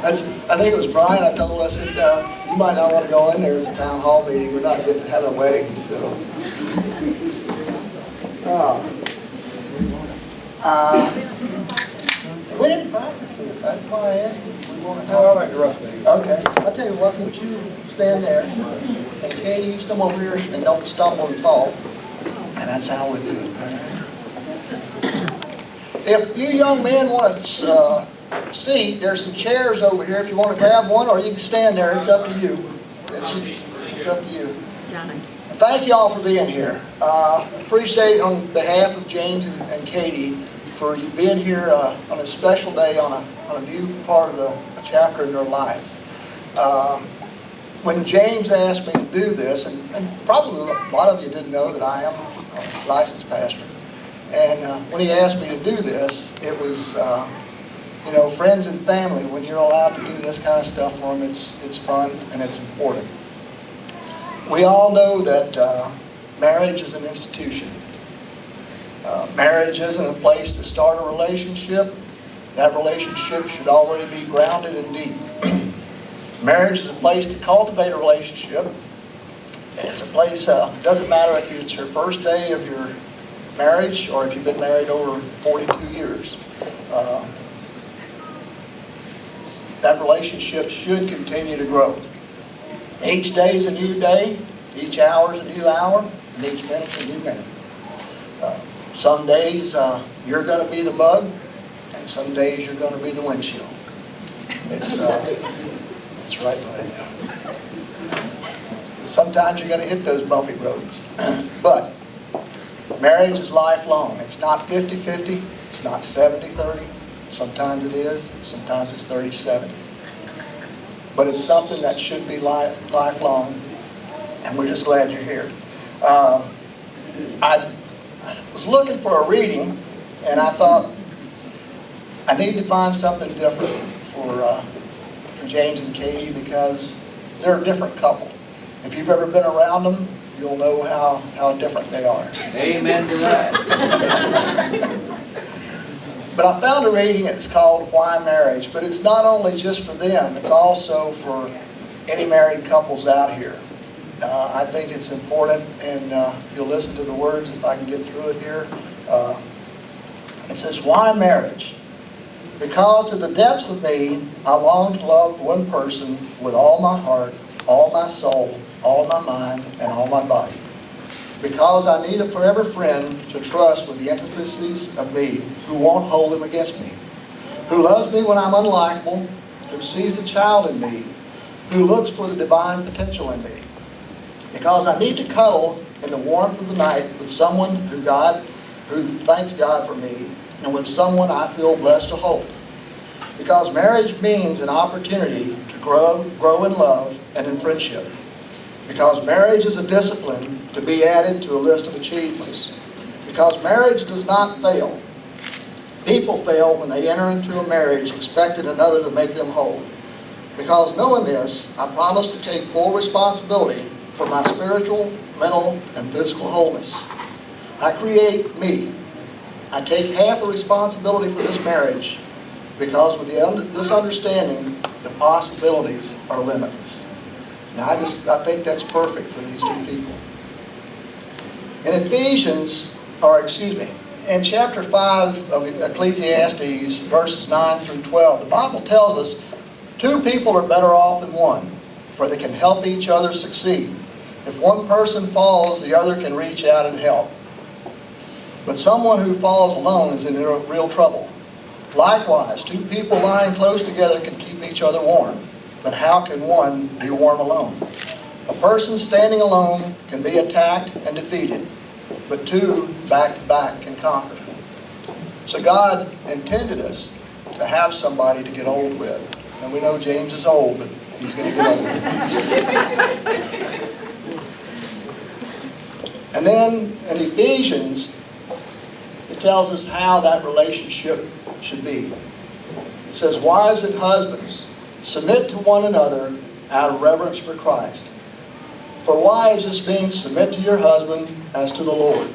I think it was Brian. I told us that you might not want to go in there. It's a town hall meeting. We're not having a wedding, so. We didn't practice this. That's why I asked you. We want to. I like the rough thing. Okay. I'll tell you what. Won't you stand there? And Katie, you come over here and don't stumble and fall. And that's how we do it. If you young men want a seat, there's some chairs over here if you want to grab one, or you can stand there. It's up to you. It's up to you. Thank you all for being here. Appreciate on behalf of James and Katie for you being here on a special day on a new part of a chapter in their life. When James asked me to do this, and probably a lot of you didn't know that I am a licensed pastor, and when he asked me to do this, it was friends and family. When you're allowed to do this kind of stuff for them, it's fun and it's important. We all know that marriage is an institution. Marriage isn't a place to start a relationship. That relationship should already be grounded and deep. Marriage is a place to cultivate a relationship. It's a place, doesn't matter if it's your first day of your marriage or if you've been married over 42 years. That relationship should continue to grow. Each day is a new day, each hour is a new hour, and each minute is a new minute. Some days you're going to be the bug, and some days you're going to be the windshield. It's right, buddy. Sometimes you're going to hit those bumpy roads. But marriage is lifelong. It's not 50-50. It's not 70-30. Sometimes it is. Sometimes it's 30-70. But it's something that should be lifelong, and we're just glad you're here. I was looking for a reading, and I thought I need to find something different for James and Katie, because they're a different couple. If you've ever been around them, you'll know how different they are. Amen to that. But I found a reading that's called Why Marriage, but it's not only just for them, it's also for any married couples out here. I think it's important, and if you'll listen to the words, if I can get through it here. It says, why marriage? Because to the depths of me, I long to love one person with all my heart, all my soul, all my mind, and all my body. Because I need a forever friend to trust with the intricacies of me, who won't hold them against me, who loves me when I'm unlikable, who sees a child in me, who looks for the divine potential in me. Because I need to cuddle in the warmth of the night with someone who thanks God for me, and with someone I feel blessed to hold. Because marriage means an opportunity to grow in love and in friendship. Because marriage is a discipline to be added to a list of achievements. Because marriage does not fail. People fail when they enter into a marriage expecting another to make them whole. Because knowing this, I promise to take full responsibility for my spiritual, mental, and physical wholeness. I create me. I take half the responsibility for this marriage, because with this understanding, the possibilities are limitless. Now, I think that's perfect for these two people. In chapter 5 of Ecclesiastes, verses 9 through 12, the Bible tells us 2 people are better off than one, for they can help each other succeed. If one person falls, the other can reach out and help. But someone who falls alone is in real trouble. Likewise, 2 people lying close together can keep each other warm. But how can one be warm alone? A person standing alone can be attacked and defeated, but 2 back to back can conquer. So God intended us to have somebody to get old with. And we know James is old, but he's going to get old. And then in Ephesians, it tells us how that relationship should be. It says, wives and husbands, submit to one another out of reverence for Christ. For wives, this means submit to your husband as to the Lord.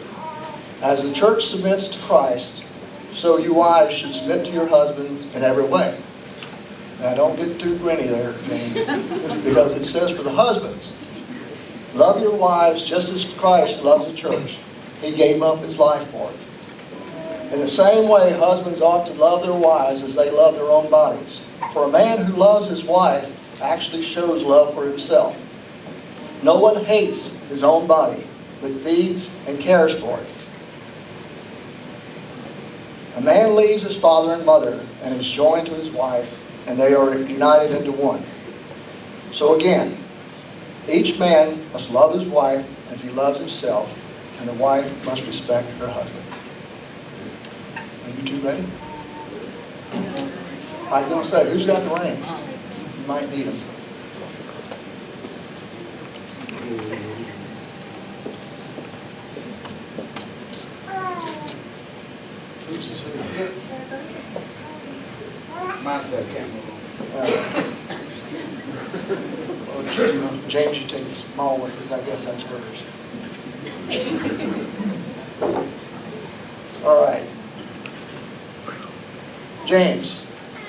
As the church submits to Christ, so you wives should submit to your husbands in every way. Now, don't get too grinny there, James, because it says for the husbands, love your wives just as Christ loves the church. He gave up his life for it. In the same way, husbands ought to love their wives as they love their own bodies. For a man who loves his wife actually shows love for himself. No one hates his own body, but feeds and cares for it. A man leaves his father and mother and is joined to his wife, and they are united into one. So again, each man must love his wife as he loves himself, and the wife must respect her husband. Are you two ready? I was going to say, who's got the reins? You might need them. Who's this here? Mine's got a camera Oh, James, you take the small one, because I guess that's hers. All right. James,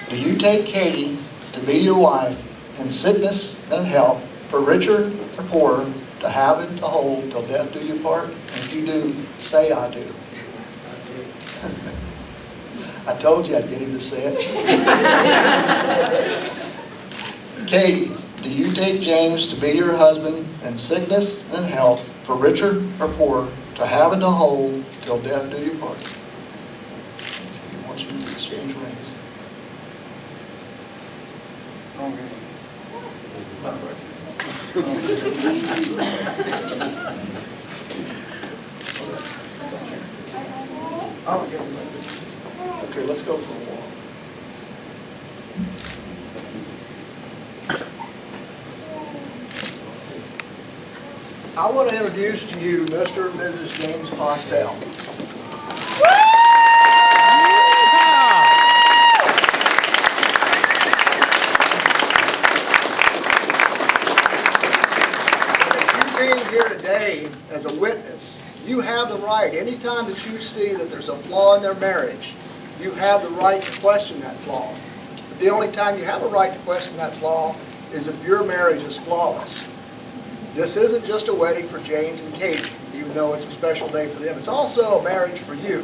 do you take Katie to be your wife in sickness and health, for richer or poorer, to have and to hold till death do you part? And if you do, say I do. I told you I'd get him to say it. Katie, do you take James to be your husband in sickness and health, for richer or poorer, to have and to hold till death do you part? He wants you to exchange rings. Wrong hand. Oh, yes. Okay, let's go for a walk. I want to introduce to you Mr. and Mrs. James Postel. You being here today as a witness, you have the right, anytime that you see that there's a flaw in their marriage, you have the right to question that flaw. But the only time you have a right to question that flaw is if your marriage is flawless. This isn't just a wedding for James and Katie, even though it's a special day for them. It's also a marriage for you.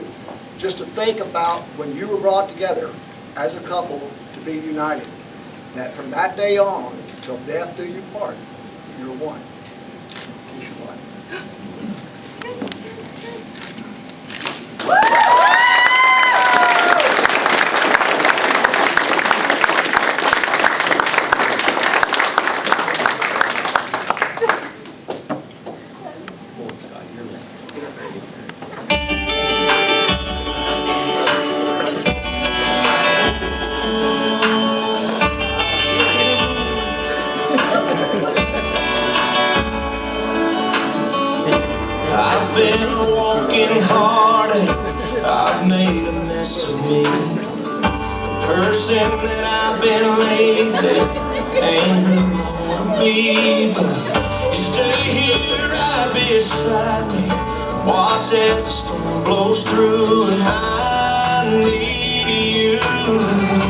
Just to think about when you were brought together as a couple to be united, that from that day on, till death do you part, you're one. Kiss your wife. I've been walking hard, I've made a mess of me. The person that I've been lately ain't who I wanna be. But you stay here right beside me, watch as the storm blows through, and I need you.